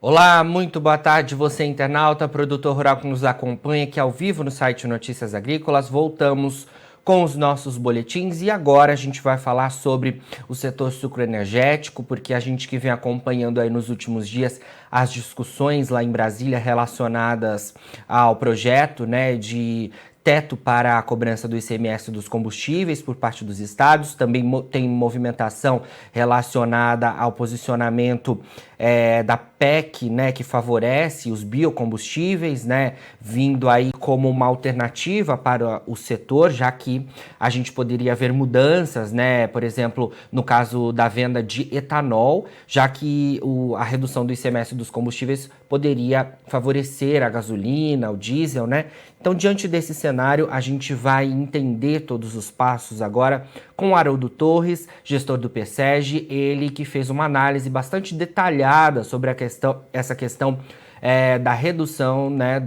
Olá, muito boa tarde, você internauta, produtor rural que nos acompanha aqui ao vivo no site Notícias Agrícolas. Voltamos com os nossos boletins e agora a gente vai falar sobre o setor sucroenergético, porque a gente que vem acompanhando aí nos últimos dias as discussões lá em Brasília relacionadas ao projeto, né, de teto para a cobrança do ICMS dos combustíveis por parte dos estados. Também tem movimentação relacionada ao posicionamento da PEC, né, que favorece os biocombustíveis, né, vindo aí como uma alternativa para o setor, já que a gente poderia ver mudanças, né, por exemplo, no caso da venda de etanol, já que a redução do ICMS dos combustíveis poderia favorecer a gasolina, o diesel, né? Então, diante desse cenário, a gente vai entender todos os passos agora com o Haroldo Torres, gestor do PSEG, ele que fez uma análise bastante detalhada sobre essa questão da redução, né,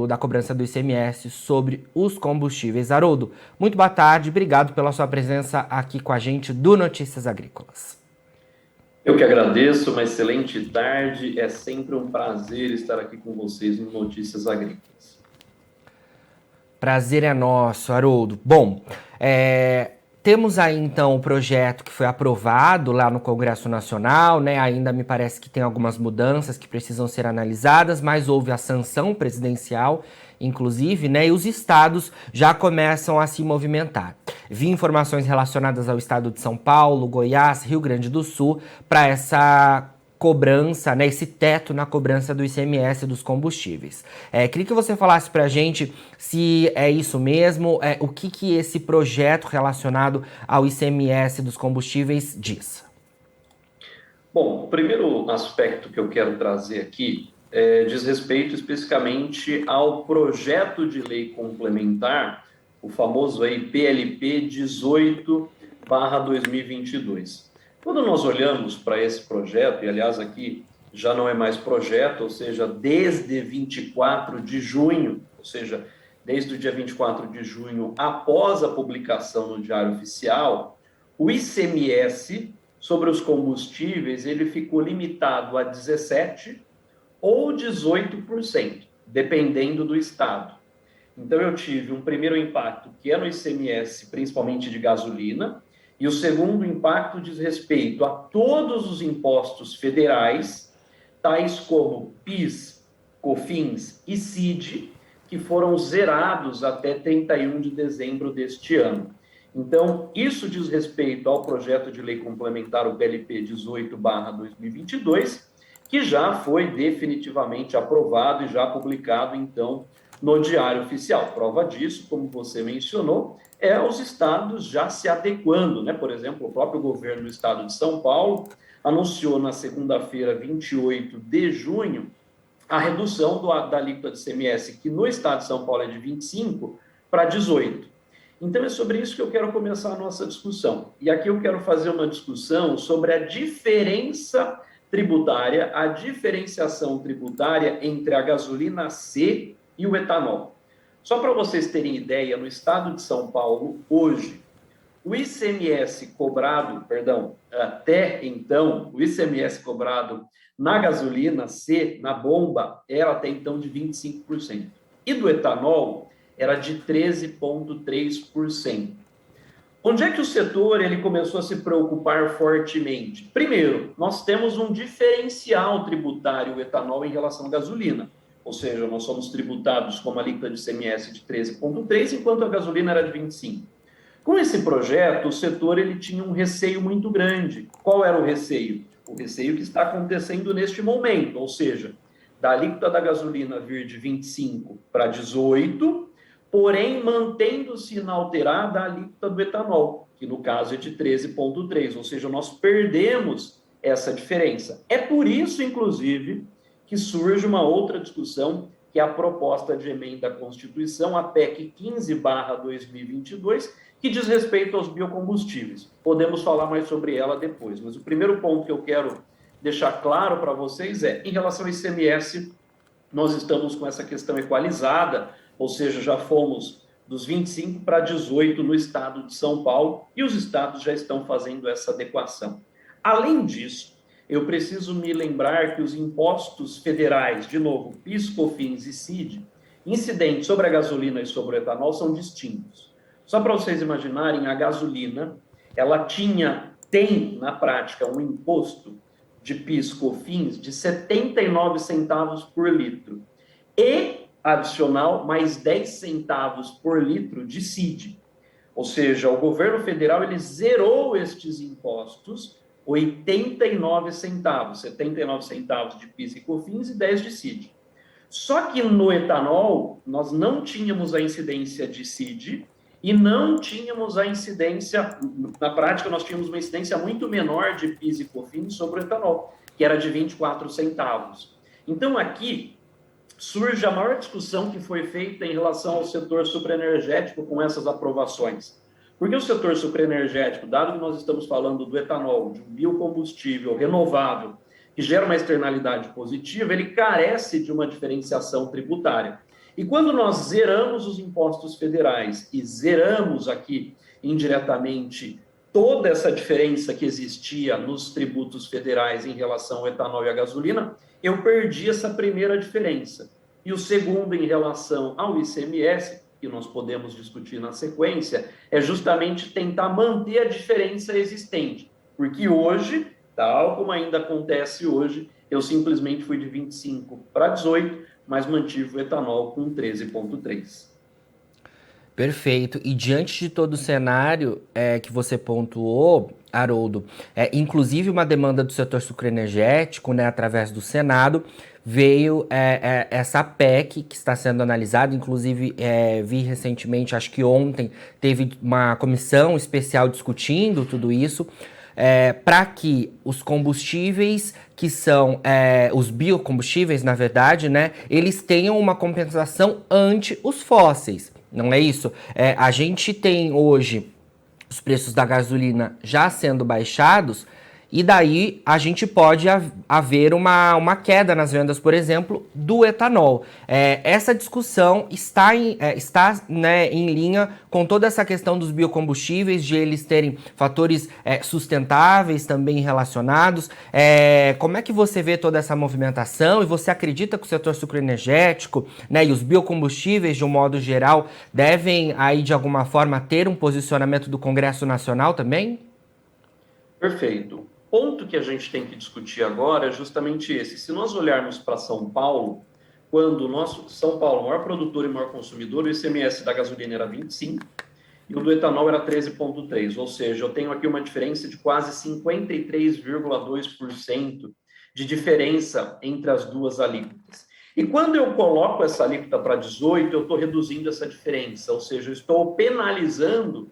da cobrança do ICMS sobre os combustíveis. Haroldo, muito boa tarde, obrigado pela sua presença aqui com a gente do Notícias Agrícolas. Eu que agradeço, uma excelente tarde. É sempre um prazer estar aqui com vocês no Notícias Agrícolas. Prazer é nosso, Haroldo. Bom, temos aí então o projeto que foi aprovado lá no Congresso Nacional, né? Ainda me parece que tem algumas mudanças que precisam ser analisadas, mas houve a sanção presidencial, inclusive, né? E os estados já começam a se movimentar. Vi informações relacionadas ao estado de São Paulo, Goiás, Rio Grande do Sul, para essa cobrança, né, esse teto na cobrança do ICMS dos combustíveis. Queria que você falasse para a gente se é isso mesmo, o que esse projeto relacionado ao ICMS dos combustíveis diz. Bom, o primeiro aspecto que eu quero trazer aqui diz respeito especificamente ao projeto de lei complementar, o famoso aí PLP 18/2022. Quando nós olhamos para esse projeto, e aliás aqui já não é mais projeto, ou seja, desde 24 de junho, ou seja, desde o dia 24 de junho, após a publicação no Diário Oficial, o ICMS sobre os combustíveis ele ficou limitado a 17% ou 18%, dependendo do estado. Então eu tive um primeiro impacto que é no ICMS, principalmente de gasolina, e o segundo impacto diz respeito a todos os impostos federais, tais como PIS, COFINS e CID, que foram zerados até 31 de dezembro deste ano. Então, isso diz respeito ao projeto de lei complementar, o PLP 18/2022, que já foi definitivamente aprovado e já publicado, então, no Diário Oficial. Prova disso, como você mencionou, é os estados já se adequando, né? Por exemplo, o próprio governo do estado de São Paulo anunciou na segunda-feira, 28 de junho, a redução da alíquota de ICMS, que no estado de São Paulo é de 25 para 18. Então é sobre isso que eu quero começar a nossa discussão. E aqui eu quero fazer uma discussão sobre a diferença tributária, a diferenciação tributária entre a gasolina C e o etanol. Só para vocês terem ideia, no estado de São Paulo, hoje, o ICMS cobrado, até então, o ICMS cobrado na gasolina C, na bomba, era até então de 25%. E do etanol, era de 13,3%. Onde é que o setor ele começou a se preocupar fortemente? Primeiro, nós temos um diferencial tributário, o etanol, em relação à gasolina. Ou seja, nós somos tributados com uma alíquota de ICMS de 13,3%, enquanto a gasolina era de 25%. Com esse projeto, o setor ele tinha um receio muito grande. Qual era o receio? O receio que está acontecendo neste momento, ou seja, da alíquota da gasolina vir de 25% para 18%, porém mantendo-se inalterada a alíquota do etanol, que no caso é de 13,3%, ou seja, nós perdemos essa diferença. É por isso, inclusive, que surge uma outra discussão, que é a proposta de emenda à Constituição, a PEC 15/2022, que diz respeito aos biocombustíveis. Podemos falar mais sobre ela depois, mas o primeiro ponto que eu quero deixar claro para vocês em relação ao ICMS, nós estamos com essa questão equalizada, ou seja, já fomos dos 25 para 18 no estado de São Paulo, e os estados já estão fazendo essa adequação. Além disso, eu preciso me lembrar que os impostos federais, de novo, PIS, COFINS e CID, incidentes sobre a gasolina e sobre o etanol são distintos. Só para vocês imaginarem, a gasolina, ela tem na prática um imposto de PIS, COFINS de 79 centavos por litro e adicional mais 10 centavos por litro de CID. Ou seja, o governo federal ele zerou estes impostos 89 centavos, 79 centavos de PIS e COFINS e 10 de CID. Só que no etanol, nós não tínhamos a incidência de CID e não tínhamos a incidência, na prática, nós tínhamos uma incidência muito menor de PIS e COFINS sobre o etanol, que era de 24 centavos. Então, aqui surge a maior discussão que foi feita em relação ao setor sucroenergético com essas aprovações. Porque o setor sucroenergético, dado que nós estamos falando do etanol, de um biocombustível renovável, que gera uma externalidade positiva, ele carece de uma diferenciação tributária. E quando nós zeramos os impostos federais e zeramos aqui indiretamente toda essa diferença que existia nos tributos federais em relação ao etanol e à gasolina, eu perdi essa primeira diferença. E o segundo, em relação ao ICMS, que nós podemos discutir na sequência, é justamente tentar manter a diferença existente. Porque hoje, tal como ainda acontece hoje, eu simplesmente fui de 25 para 18, mas mantive o etanol com 13,3. Perfeito. E diante de todo o cenário que você pontuou, Haroldo, inclusive uma demanda do setor sucroenergético, né, através do Senado, veio essa PEC que está sendo analisada, inclusive vi recentemente, acho que ontem, teve uma comissão especial discutindo tudo isso, para que os combustíveis que são os biocombustíveis, na verdade, né, eles tenham uma compensação ante os fósseis. Não é isso? A gente tem hoje os preços da gasolina já sendo baixados e daí a gente pode haver uma queda nas vendas, por exemplo, do etanol. Essa discussão está né, em linha com toda essa questão dos biocombustíveis, de eles terem fatores sustentáveis também relacionados. Como é que você vê toda essa movimentação e você acredita que o setor sucroenergético, né, e os biocombustíveis, de um modo geral, devem aí de alguma forma ter um posicionamento do Congresso Nacional também? Perfeito. O ponto que a gente tem que discutir agora é justamente esse. Se nós olharmos para São Paulo, quando o nosso São Paulo, o maior produtor e maior consumidor, o ICMS da gasolina era 25 e o do etanol era 13,3, ou seja, eu tenho aqui uma diferença de quase 53,2% de diferença entre as duas alíquotas. E quando eu coloco essa alíquota para 18, eu estou reduzindo essa diferença, ou seja, eu estou penalizando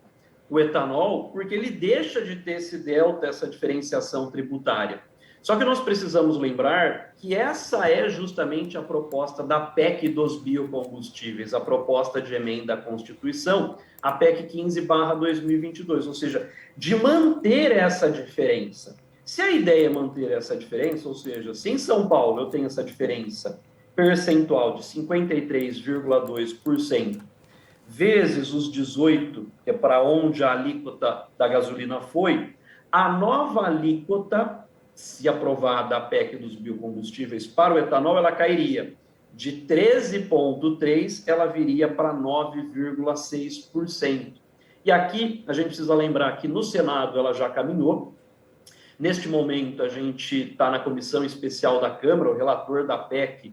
o etanol, porque ele deixa de ter esse delta, essa diferenciação tributária. Só que nós precisamos lembrar que essa é justamente a proposta da PEC dos biocombustíveis, a proposta de emenda à Constituição, a PEC 15/2022, ou seja, de manter essa diferença. Se a ideia é manter essa diferença, ou seja, se em São Paulo eu tenho essa diferença percentual de 53,2%, vezes os 18, que é para onde a alíquota da gasolina foi, a nova alíquota, se aprovada a PEC dos biocombustíveis para o etanol, ela cairia de 13,3%, ela viria para 9,6%. E aqui a gente precisa lembrar que no Senado ela já caminhou. Neste momento a gente está na comissão especial da Câmara, o relator da PEC,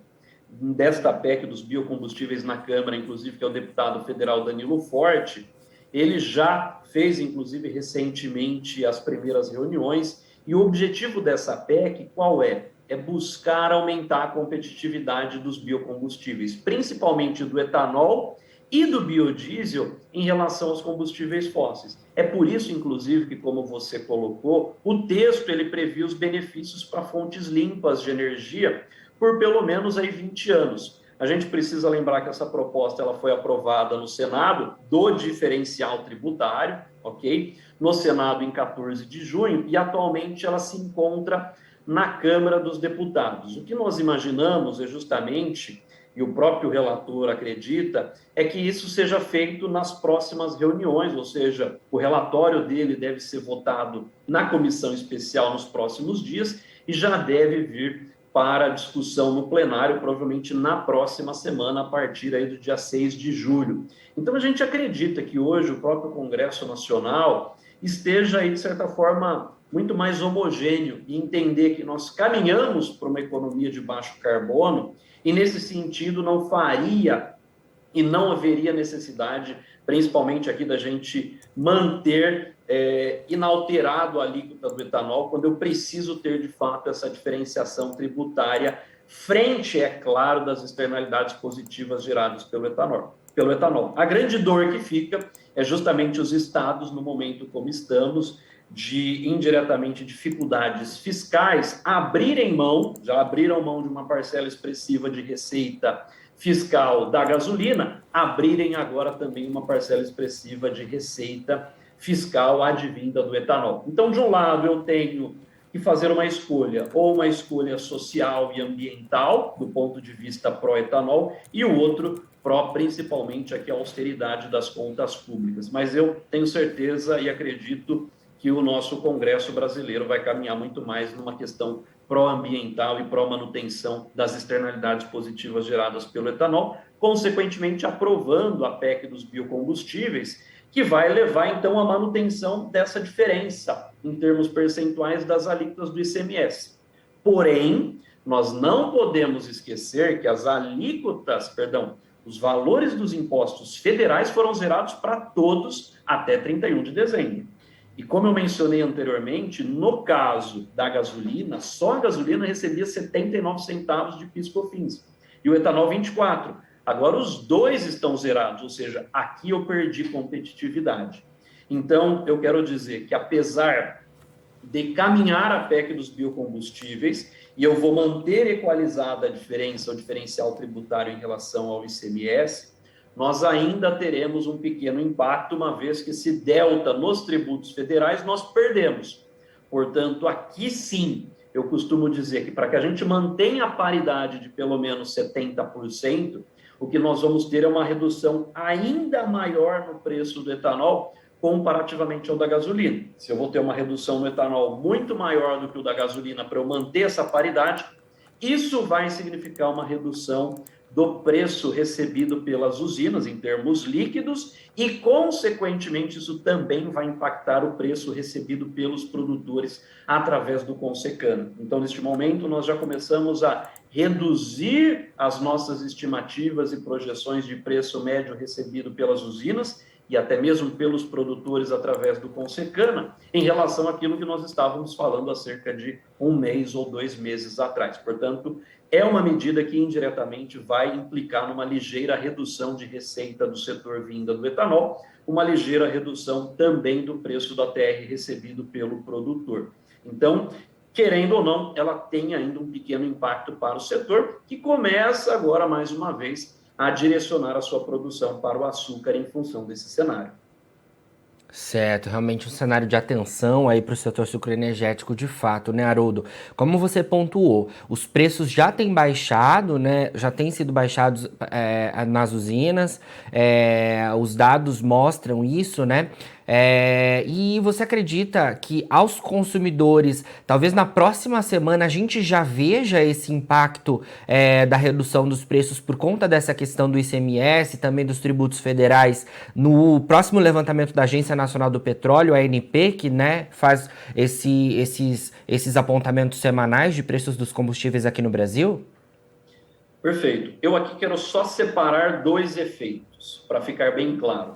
desta PEC dos biocombustíveis na Câmara, inclusive, que é o deputado federal Danilo Forte, ele já fez, inclusive, recentemente as primeiras reuniões, e o objetivo dessa PEC, qual é? É buscar aumentar a competitividade dos biocombustíveis, principalmente do etanol e do biodiesel em relação aos combustíveis fósseis. É por isso, inclusive, que, como você colocou, o texto ele prevê os benefícios para fontes limpas de energia por pelo menos aí 20 anos. A gente precisa lembrar que essa proposta ela foi aprovada no Senado do diferencial tributário, ok? No Senado em 14 de junho e atualmente ela se encontra na Câmara dos Deputados. O que nós imaginamos é justamente, e o próprio relator acredita, é que isso seja feito nas próximas reuniões, ou seja, o relatório dele deve ser votado na comissão especial nos próximos dias, e já deve vir para discussão no plenário, provavelmente na próxima semana, a partir aí do dia 6 de julho. Então, a gente acredita que hoje o próprio Congresso Nacional esteja aí, de certa forma, muito mais homogêneo e entender que nós caminhamos para uma economia de baixo carbono e, nesse sentido, não faria e não haveria necessidade, principalmente aqui, da gente manter inalterado a alíquota do etanol, quando eu preciso ter, de fato, essa diferenciação tributária frente, é claro, das externalidades positivas geradas pelo etanol. A grande dor que fica é justamente os estados, no momento como estamos, de indiretamente dificuldades fiscais, já abriram mão de uma parcela expressiva de receita fiscal da gasolina, abrirem agora também uma parcela expressiva de receita fiscal advinda do etanol. Então, de um lado, eu tenho que fazer uma escolha, ou uma escolha social e ambiental, do ponto de vista pró-etanol, e o outro principalmente aqui a austeridade das contas públicas. Mas eu tenho certeza e acredito que o nosso Congresso brasileiro vai caminhar muito mais numa questão pró-ambiental e pró-manutenção das externalidades positivas geradas pelo etanol, consequentemente aprovando a PEC dos biocombustíveis, que vai levar, então, à manutenção dessa diferença em termos percentuais das alíquotas do ICMS. Porém, nós não podemos esquecer que os valores dos impostos federais foram zerados para todos até 31 de dezembro. E como eu mencionei anteriormente, no caso da gasolina, só a gasolina recebia 79 centavos de PIS/COFINS e o etanol 24. Agora os dois estão zerados, ou seja, aqui eu perdi competitividade. Então, eu quero dizer que apesar de caminhar a PEC dos biocombustíveis, e eu vou manter equalizada a diferença, o diferencial tributário em relação ao ICMS, nós ainda teremos um pequeno impacto, uma vez que esse delta nos tributos federais nós perdemos. Portanto, aqui sim, eu costumo dizer que para que a gente mantenha a paridade de pelo menos 70%, o que nós vamos ter é uma redução ainda maior no preço do etanol comparativamente ao da gasolina. Se eu vou ter uma redução no etanol muito maior do que o da gasolina para eu manter essa paridade, isso vai significar uma redução do preço recebido pelas usinas em termos líquidos e, consequentemente, isso também vai impactar o preço recebido pelos produtores através do Consecana. Então, neste momento, nós já começamos a reduzir as nossas estimativas e projeções de preço médio recebido pelas usinas e até mesmo pelos produtores através do Consecana, em relação àquilo que nós estávamos falando há cerca de 1 mês ou 2 meses atrás. Portanto, é uma medida que indiretamente vai implicar numa ligeira redução de receita do setor vinda do etanol, uma ligeira redução também do preço da TR recebido pelo produtor. Então, querendo ou não, ela tem ainda um pequeno impacto para o setor, que começa agora, mais uma vez, a direcionar a sua produção para o açúcar em função desse cenário. Certo, realmente um cenário de atenção aí para o setor sucroenergético de fato, né, Haroldo? Como você pontuou, os preços já têm baixado, né? Já têm sido baixados nas usinas, os dados mostram isso, né? E você acredita que aos consumidores, talvez na próxima semana, a gente já veja esse impacto da redução dos preços por conta dessa questão do ICMS, também dos tributos federais, no próximo levantamento da Agência Nacional do Petróleo, a ANP, que, né, faz esses apontamentos semanais de preços dos combustíveis aqui no Brasil? Perfeito. Eu aqui quero só separar 2 efeitos, para ficar bem claro.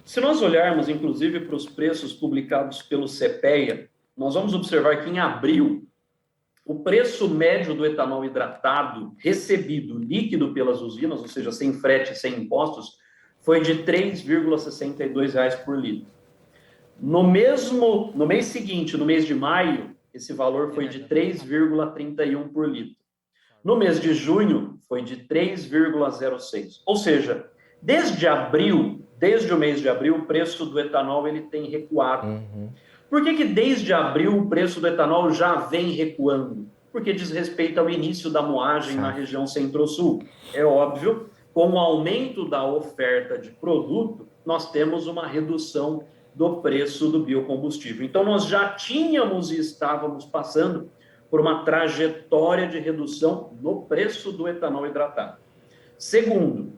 Se nós olharmos, inclusive, para os preços publicados pelo CPEA, nós vamos observar que em abril, o preço médio do etanol hidratado recebido líquido pelas usinas, ou seja, sem frete e sem impostos, foi de R$ 3,62 por litro. No mês seguinte, no mês de maio, esse valor foi de 3,31 por litro. No mês de junho, foi de 3,06. Ou seja, desde o mês de abril, o preço do etanol ele tem recuado. Por que desde abril o preço do etanol já vem recuando? Porque diz respeito ao início da moagem na região Centro-Sul. É óbvio, com o aumento da oferta de produto, nós temos uma redução do preço do biocombustível. Então, nós já tínhamos e estávamos passando por uma trajetória de redução no preço do etanol hidratado. Segundo,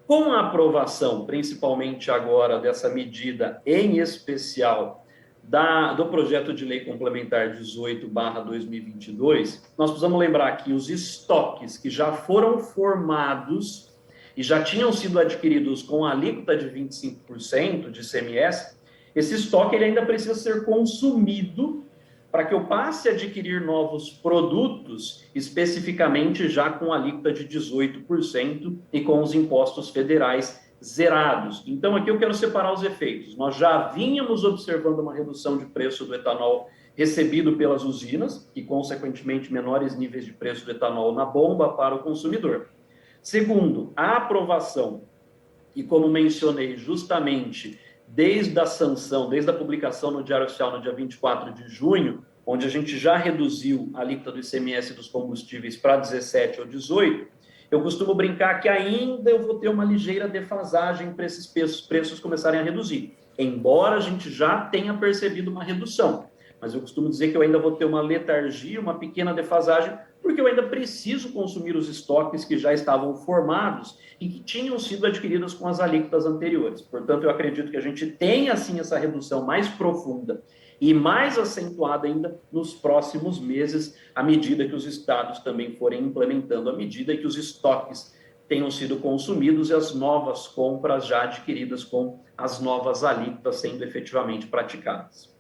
com a aprovação, principalmente agora, dessa medida em especial do projeto de lei complementar 18/2022, nós precisamos lembrar que os estoques que já foram formados e já tinham sido adquiridos com a alíquota de 25% de ICMS, esse estoque ele ainda precisa ser consumido para que eu passe a adquirir novos produtos, especificamente já com alíquota de 18% e com os impostos federais zerados. Então, aqui eu quero separar os efeitos. Nós já vínhamos observando uma redução de preço do etanol recebido pelas usinas e, consequentemente, menores níveis de preço do etanol na bomba para o consumidor. Segundo, a aprovação, e como mencionei justamente desde a sanção, desde a publicação no Diário Oficial no dia 24 de junho, onde a gente já reduziu a alíquota do ICMS dos combustíveis para 17 ou 18, eu costumo brincar que ainda eu vou ter uma ligeira defasagem para esses preços começarem a reduzir, embora a gente já tenha percebido uma redução. Mas eu costumo dizer que eu ainda vou ter uma letargia, uma pequena defasagem, porque eu ainda preciso consumir os estoques que já estavam formados e que tinham sido adquiridos com as alíquotas anteriores. Portanto, eu acredito que a gente tenha, sim, essa redução mais profunda e mais acentuada ainda nos próximos meses, à medida que os estados também forem implementando a medida e que os estoques tenham sido consumidos e as novas compras já adquiridas com as novas alíquotas sendo efetivamente praticadas.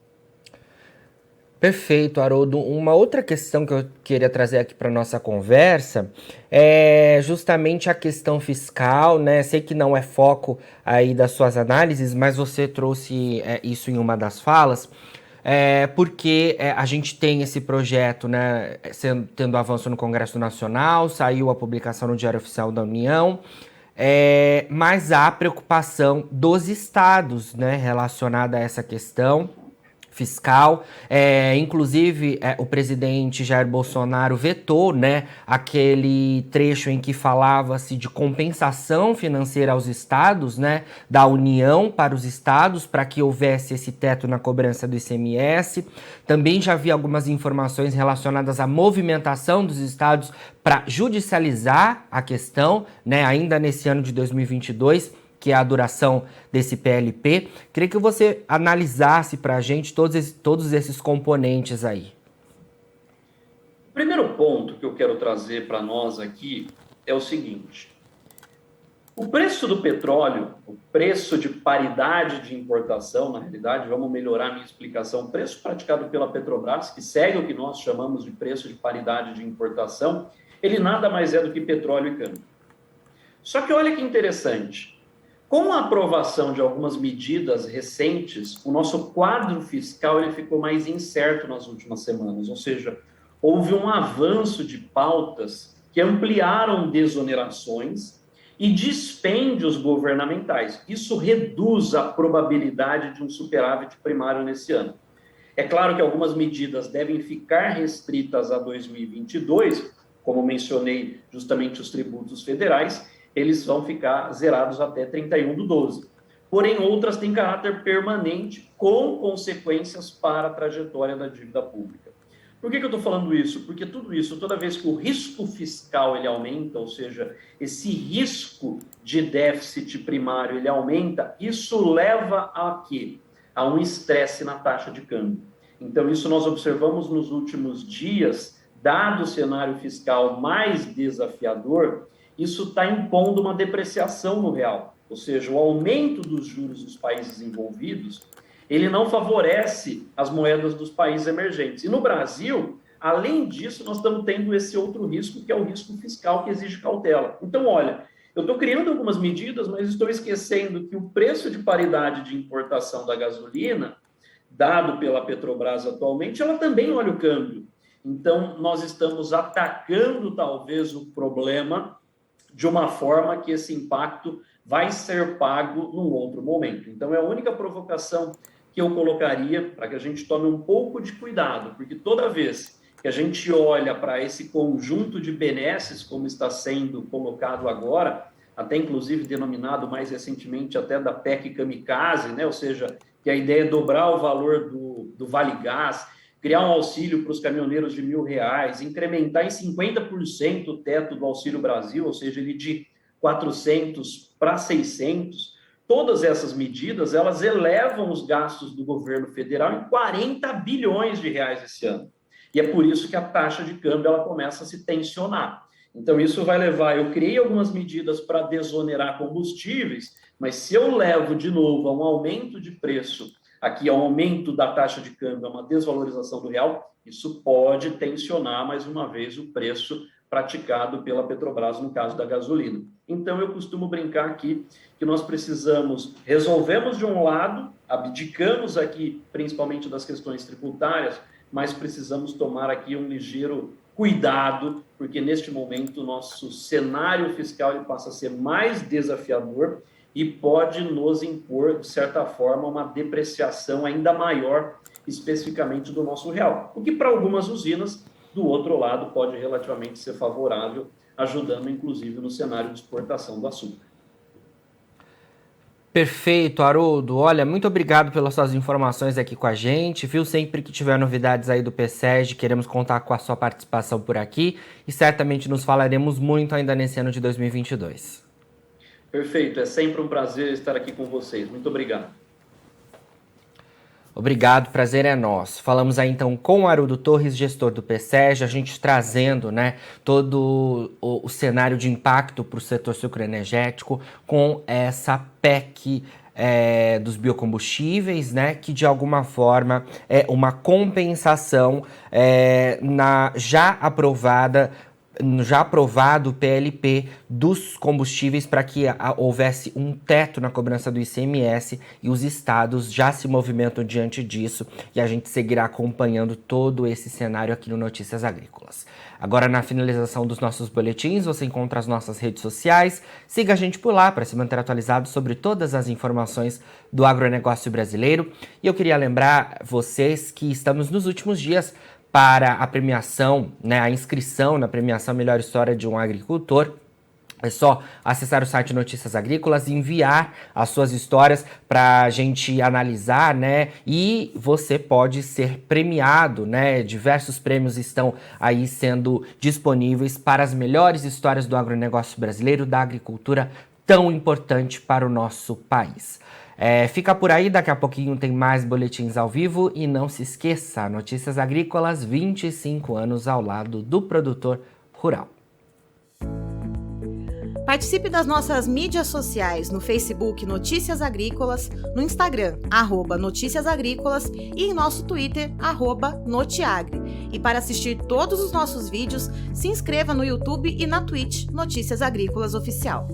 Perfeito, Haroldo. Uma outra questão que eu queria trazer aqui para nossa conversa é justamente a questão fiscal, né? Sei que não é foco aí das suas análises, mas você trouxe isso em uma das falas, porque a gente tem esse projeto, né, tendo avanço no Congresso Nacional, saiu a publicação no Diário Oficial da União, mas há preocupação dos estados, né, relacionada a essa questão fiscal. Inclusive, o presidente Jair Bolsonaro vetou, né, aquele trecho em que falava-se de compensação financeira aos estados, né, da União para os estados, para que houvesse esse teto na cobrança do ICMS. Também já vi algumas informações relacionadas à movimentação dos estados para judicializar a questão, né, ainda nesse ano de 2022, que é a duração desse PLP. Queria que você analisasse para a gente todos esses componentes aí. O primeiro ponto que eu quero trazer para nós aqui é o seguinte: o preço do petróleo, o preço de paridade de importação, na realidade, vamos melhorar a minha explicação, o preço praticado pela Petrobras, que segue o que nós chamamos de preço de paridade de importação, ele nada mais é do que petróleo e câmbio. Só que olha que interessante, com a aprovação de algumas medidas recentes, o nosso quadro fiscal ele ficou mais incerto nas últimas semanas, ou seja, houve um avanço de pautas que ampliaram desonerações e dispêndios governamentais. Isso reduz a probabilidade de um superávit primário nesse ano. É claro que algumas medidas devem ficar restritas a 2022, como mencionei justamente os tributos federais, eles vão ficar zerados até 31/12. Porém, outras têm caráter permanente, com consequências para a trajetória da dívida pública. Por que eu estou falando isso? Porque tudo isso, toda vez que o risco fiscal ele aumenta, ou seja, esse risco de déficit primário ele aumenta, isso leva a quê? A um estresse na taxa de câmbio. Então, isso nós observamos nos últimos dias, dado o cenário fiscal mais desafiador, isso está impondo uma depreciação no real, ou seja, o aumento dos juros dos países envolvidos, ele não favorece as moedas dos países emergentes. E no Brasil, além disso, nós estamos tendo esse outro risco, que é o risco fiscal, que exige cautela. Então, olha, eu estou criando algumas medidas, mas estou esquecendo que o preço de paridade de importação da gasolina, dado pela Petrobras atualmente, ela também olha o câmbio. Então, nós estamos atacando, talvez, o problema de uma forma que esse impacto vai ser pago num outro momento. Então, é a única provocação que eu colocaria para que a gente tome um pouco de cuidado, porque toda vez que a gente olha para esse conjunto de benesses, como está sendo colocado agora, até inclusive denominado mais recentemente até da PEC Kamikaze, né? Ou seja, que a ideia é dobrar o valor do Vale Gás, criar um auxílio para os caminhoneiros de R$1.000, incrementar em 50% o teto do Auxílio Brasil, ou seja, ele de 400 para 600, todas essas medidas, elas elevam os gastos do governo federal em 40 bilhões de reais esse ano. E é por isso que a taxa de câmbio ela começa a se tensionar. Então, isso vai levar... Eu criei algumas medidas para desonerar combustíveis, mas se eu levo de novo a um aumento de preço, aqui ao aumento da taxa de câmbio, a uma desvalorização do real, isso pode tensionar mais uma vez o preço praticado pela Petrobras no caso da gasolina. Então, eu costumo brincar aqui que nós resolvemos de um lado, abdicamos aqui principalmente das questões tributárias, mas precisamos tomar aqui um ligeiro cuidado, porque neste momento o nosso cenário fiscal ele passa a ser mais desafiador e pode nos impor, de certa forma, uma depreciação ainda maior, especificamente do nosso real. O que para algumas usinas, do outro lado, pode relativamente ser favorável, ajudando inclusive no cenário de exportação do açúcar. Perfeito, Haroldo. Olha, muito obrigado pelas suas informações aqui com a gente, viu? Sempre que tiver novidades aí do PSEG, queremos contar com a sua participação por aqui e certamente nos falaremos muito ainda nesse ano de 2022. Perfeito, é sempre um prazer estar aqui com vocês. Muito obrigado. Obrigado, prazer é nosso. Falamos aí então com o Haroldo Torres, gestor do PSEG, a gente trazendo, né, todo o cenário de impacto para o setor sucroenergético com essa PEC dos biocombustíveis, né, que de alguma forma é uma compensação já aprovado o PLP dos combustíveis para que houvesse um teto na cobrança do ICMS e os estados já se movimentam diante disso e a gente seguirá acompanhando todo esse cenário aqui no Notícias Agrícolas. Agora, na finalização dos nossos boletins, você encontra as nossas redes sociais, siga a gente por lá para se manter atualizado sobre todas as informações do agronegócio brasileiro. E eu queria lembrar vocês que estamos nos últimos dias para a premiação, né, a inscrição na premiação Melhor História de um Agricultor. É só acessar o site Notícias Agrícolas e enviar as suas histórias para a gente analisar, né? E você pode ser premiado, né? Diversos prêmios estão aí sendo disponíveis para as melhores histórias do agronegócio brasileiro, da agricultura tão importante para o nosso país. Fica por aí, daqui a pouquinho tem mais boletins ao vivo e não se esqueça, Notícias Agrícolas, 25 anos ao lado do produtor rural. Participe das nossas mídias sociais no Facebook Notícias Agrícolas, no Instagram @Notícias Agrícolas e em nosso Twitter @Notiagre. E para assistir todos os nossos vídeos, se inscreva no YouTube e na Twitch Notícias Agrícolas Oficial.